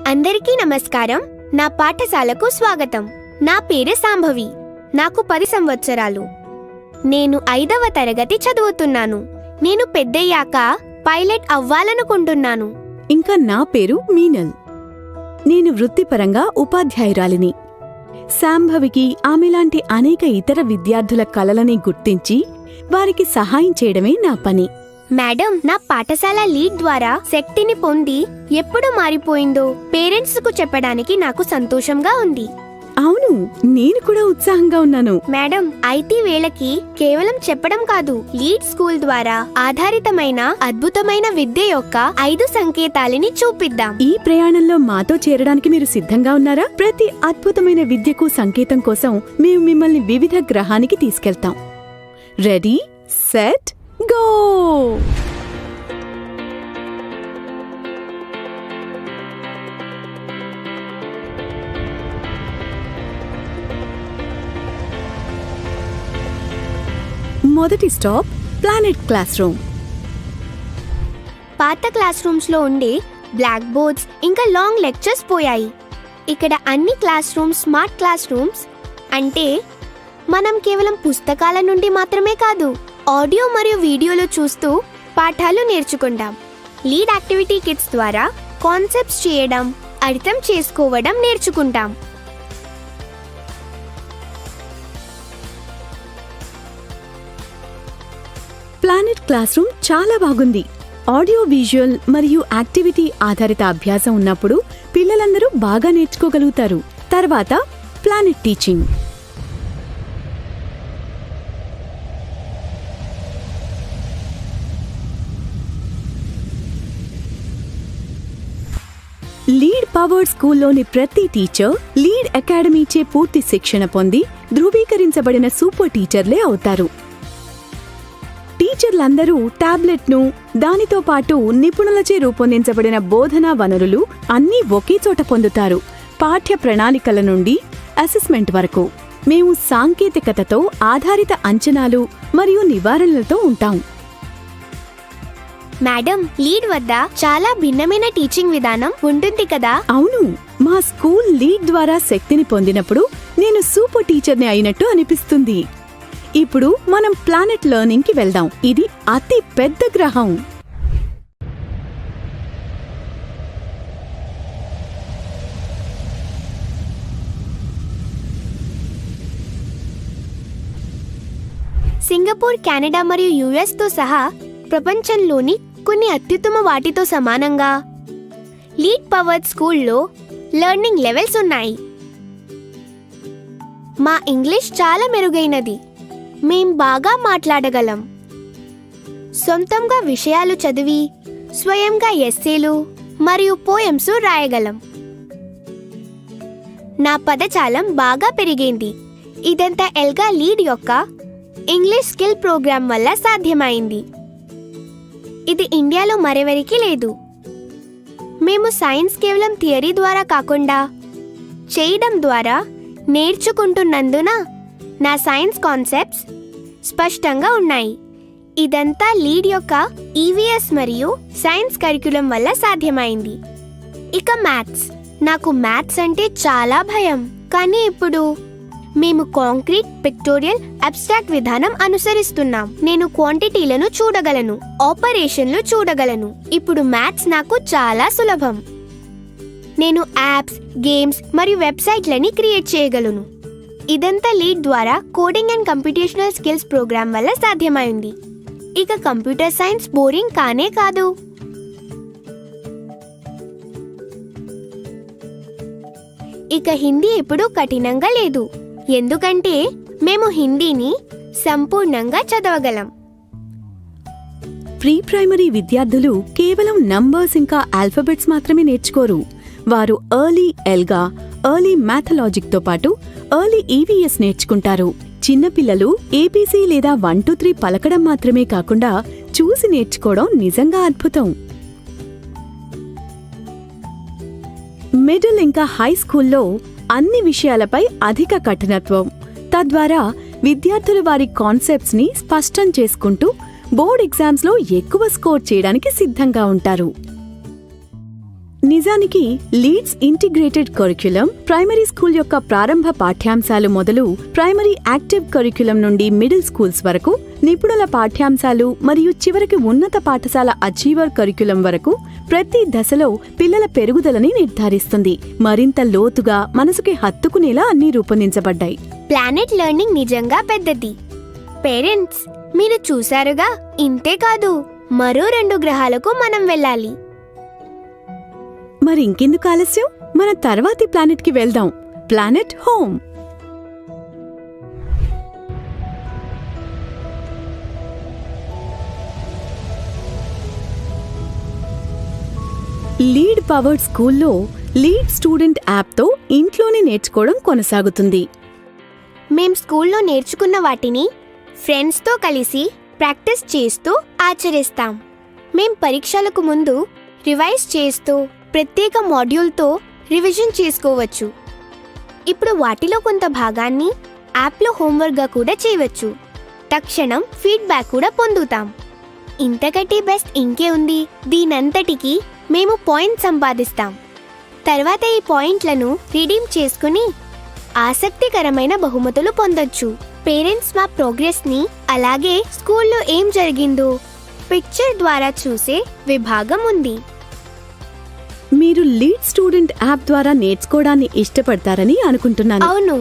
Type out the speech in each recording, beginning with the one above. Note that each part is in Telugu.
అందరికీ నమస్కారం. నా పాఠశాలకు స్వాగతం. నా పేరు సాంభవి. నాకు 10 సంవత్సరాలు. నేను 5వ తరగతి చదువుతున్నాను. నేను పెద్దయ్యాక పైలట్ అవ్వాలనుకుంటున్నాను. ఇంకా నా పేరు మీనల్. నేను వృత్తిపరంగా ఉపాధ్యాయురాలిని. సాంభవికి ఆమెలాంటి అనేక ఇతర విద్యార్థుల కలలని గుర్తించి వారికి సహాయం చేయడమే నా పని. మేడం, నా పాఠశాల లీడ్ ద్వారా శక్తిని పొంది ఎప్పుడు మారిపోయిందో పేరెంట్స్ కు చెప్పడానికి నాకు సంతోషంగా ఉంది. అవును, నేను కూడా ఉత్సాహంగా ఉన్నాను. మేడం, ఐటీ వేళకి కేవలం చెప్పడం కాదు, లీడ్ స్కూల్ ద్వారా ఆధారితమైన అద్భుతమైన విద్య యొక్క 5 సంకేతాలని చూపిద్దాం. ఈ ప్రయాణంలో మాతో చేరడానికి మీరు సిద్ధంగా ఉన్నారా? ప్రతి అద్భుతమైన విద్యకు సంకేతం కోసం మేము మిమ్మల్ని వివిధ గ్రహానికి తీసుకెళ్తాం. Ready, set, go! మొదటి స్టాప్ ప్లానెట్ క్లాస్ రూమ్. పాత క్లాస్ రూమ్స్ లో ఉండే బ్లాక్ బోర్డ్స్ ఇంకా లాంగ్ లెక్చర్స్ పోయాయి. ఇక్కడ అన్ని class rooms smart class rooms. అంటే మనం కేవలం పుస్తకాల నుండి మాత్రమే కాదు, ఆడియో మరియు వీడియోలో చూస్తూ పాఠాలు నేర్చుకుంటాం. లీడ్ యాక్టివిటీ కిట్స్ ద్వారా కాన్సెప్ట్స్ చేయడం, అర్థం చేసుకోవడం నేర్చుకుంటాం. ప్లానెట్ క్లాస్ రూమ్ చాలా బాగుంది. ఆడియో విజువల్ మరియు యాక్టివిటీ ఆధారిత అభ్యాసం ఉన్నప్పుడు పిల్లలందరూ బాగా నేర్చుకోగలుగుతారు. తర్వాత ప్లానెట్ టీచింగ్. లీడ్ పవర్డ్ స్కూల్లోని ప్రతి టీచర్ లీడ్ అకాడమీచే పూర్తి శిక్షణ పొంది ధృవీకరించబడిన సూపర్ టీచర్లే అవుతారు. టీచర్లందరూ టాబ్లెట్ను, దానితో పాటు నిపుణులచే రూపొందించబడిన బోధనా వనరులు అన్నీ ఒకే చోట పొందుతారు. పాఠ్య ప్రణాళికల నుండి అసెస్మెంట్ వరకు మేము సాంకేతికతతో ఆధారిత అంచనాలు మరియు నివారణలతో ఉంటాం. మేడం, లీడ్ వద్ద చాలా భిన్నమైన టీచింగ్ విధానం ఉంటుంది కదా? అవును, మా స్కూల్ లీడ్ ద్వారా శక్తిని పొందినప్పుడు నేను సూపర్ టీచర్ని అయినట్టు అనిపిస్తుంది. ఇప్పుడు మనం ప్లానెట్ లెర్నింగ్ కి వెళ్దాం. ఇది అతి పెద్ద గ్రహం. సింగపూర్, కెనడా మరియు యుఎస్ తో సహా ప్రపంచంలోని కొన్ని అత్యుత్తమ వాటితో సమానంగా లీడ్ పవర్డ్ స్కూల్లో లెర్నింగ్ లెవెల్స్ ఉన్నాయి. మా ఇంగ్లీష్ చాలా మెరుగైనది. మేం బాగా మాట్లాడగలం. సొంతంగా విషయాలు చదివి స్వయంగా ఎస్సేలు మరియు పోయమ్స్ రాయగలం. నా పదజాలం బాగా పెరిగింది. ఇదంతా ఎల్గా లీడ్ యొక్క ఇంగ్లీష్ స్కిల్ ప్రోగ్రాం వల్ల సాధ్యమైంది. ఇది ఇండియాలో మరెవరికీ లేదు. మేము సైన్స్ కేవలం థియరీ ద్వారా కాకుండా చేయడం ద్వారా నేర్చుకుంటున్నందున నా సైన్స్ కాన్సెప్ట్స్ స్పష్టంగా ఉన్నాయి. ఇదంతా లీడ్ యొక్క ఈవీఎస్ మరియు సైన్స్ కరిక్యులం వల్ల సాధ్యమైంది. ఇక మ్యాథ్స్. నాకు మ్యాథ్స్ అంటే చాలా భయం. కానీ ఇప్పుడు మేము కాంక్రీట్, పిక్టోరియల్, అబ్స్ట్రాక్ట్ విధానం అనుసరిస్తున్నాం. నేను క్వాంటిటీలను చూడగలను, ఆపరేషన్లు చూడగలను. ఇప్పుడు మ్యాథ్స్ నాకు చాలా సులభం. నేను యాప్స్, గేమ్స్ మరియు వెబ్సైట్లని క్రియేట్ చేయగలను. ఇదంతా లీడ్ ద్వారా coding and computational skills program వల్ల సాధ్యమైంది. ఇక కంప్యూటర్ సైన్స్ బోరింగ్ కానే కాదు. ఇక హిందీ ఇప్పుడు కఠినంగా లేదు. ఎందుకంటే మేము హిందీని సంపూర్ణంగా చదవగలం. ప్రీ ప్రైమరీ విద్యార్థులు కేవలం నంబర్స్ ఇంకా ఆల్ఫాబెట్స్ మాత్రమే నేర్చుకోరు. వారు ఎర్లీ ఎల్గా, ఎర్లీ మ్యాథలాజిక్తో పాటు ఎర్లీ ఈవీఎస్ నేర్చుకుంటారు. చిన్నపిల్లలు ఏబీసీ లేదా 1 2 3 పలకడం మాత్రమే కాకుండా చూసి నేర్చుకోవడం నిజంగా అద్భుతం. మిడిల్ ఇంకా హై స్కూల్లో అన్ని విషయాలపై అధిక కఠినత్వం. తద్వారా విద్యార్థులు వారి కాన్సెప్ట్స్ ని స్పష్టం చేసుకుంటూ బోర్డ్ ఎగ్జామ్స్ లో ఎక్కువ స్కోర్ చేయడానికి సిద్ధంగా ఉంటారు. నిజానికి leads integrated curriculum primary school యొక్క ప్రారంభ పాఠ్యాంశాలు మొదలు ప్రైమరీ యాక్టివ్ కరిక్యులం నుండి మిడిల్ స్కూల్స్ వరకు నిపుణుల పాఠ్యాంశాలు మరియు చివరికి ఉన్నత పాఠశాల అచీవర్ కరిక్యులం వరకు ప్రతి దశలో పిల్లల పెరుగుదలని నిర్ధారిస్తుంది. మరింత లోతుగా మనసుకి హత్తుకునేలా అన్నీ రూపొందించబడ్డాయి. ప్లానెట్ లెర్నింగ్ నిజంగా పెద్దది. పేరెంట్స్, మీరు చూశారుగా, ఇంతే కాదు, మరో 2 గ్రహాలకు మనం వెళ్ళాలి. మరి ఇంకెందుకు ఆలస్యం, మన తర్వాతి ప్లానెట్ కి వెళ్దాం. Planet home. లీడ్ పవర్డ్ స్కూల్లో లీడ్ స్టూడెంట్ యాప్తో ఇంట్లోనే నేర్చుకోవడం కొనసాగుతుంది. మేం స్కూల్లో నేర్చుకున్న వాటిని ఫ్రెండ్స్తో కలిసి ప్రాక్టీస్ చేస్తూ ఆచరిస్తాం. మేం పరీక్షలకు ముందు రివైజ్ చేస్తూ ప్రత్యేక మాడ్యూల్తో రివిజన్ చేసుకోవచ్చు. ఇప్పుడు వాటిలో కొంత భాగాన్ని యాప్లో హోంవర్క్గా కూడా చేయవచ్చు. తక్షణం ఫీడ్బ్యాక్ కూడా పొందుతాం. ఇంతకంటే బెస్ట్ ఇంకే ఉంది. దీనంతటికీ మేము పాయింట్స్ సంపాదిస్తాం. తర్వాత ఈ పాయింట్లను రిడీమ్ చేసుకుని ఆసక్తికరమైన బహుమతులు పొందొచ్చు. పేరెంట్స్ మా ప్రోగ్రెస్ని, అలాగే స్కూల్లో ఏం జరిగిందో పిక్చర్ ద్వారా చూసే విభాగం ఉంది. మీరు లీడ్ స్టూడెంట్ యాప్ ద్వారా నేర్చుకోవడాన్ని ఇష్టపడతారని అనుకుంటున్నాను. అవును.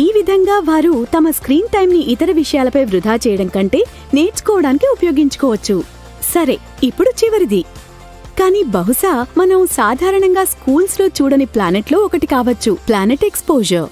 ఈ విధంగా వారు తమ స్క్రీన్ టైంని ఇతర విషయాలపై వృధా చేయడం కంటే నేర్చుకోవడానికి ఉపయోగించుకోవచ్చు. సరే, ఇప్పుడు చివరిది, కానీ బహుశా మనం సాధారణంగా స్కూల్స్లో చూడని ప్లానెట్లో ఒకటి కావచ్చు. Planet exposure.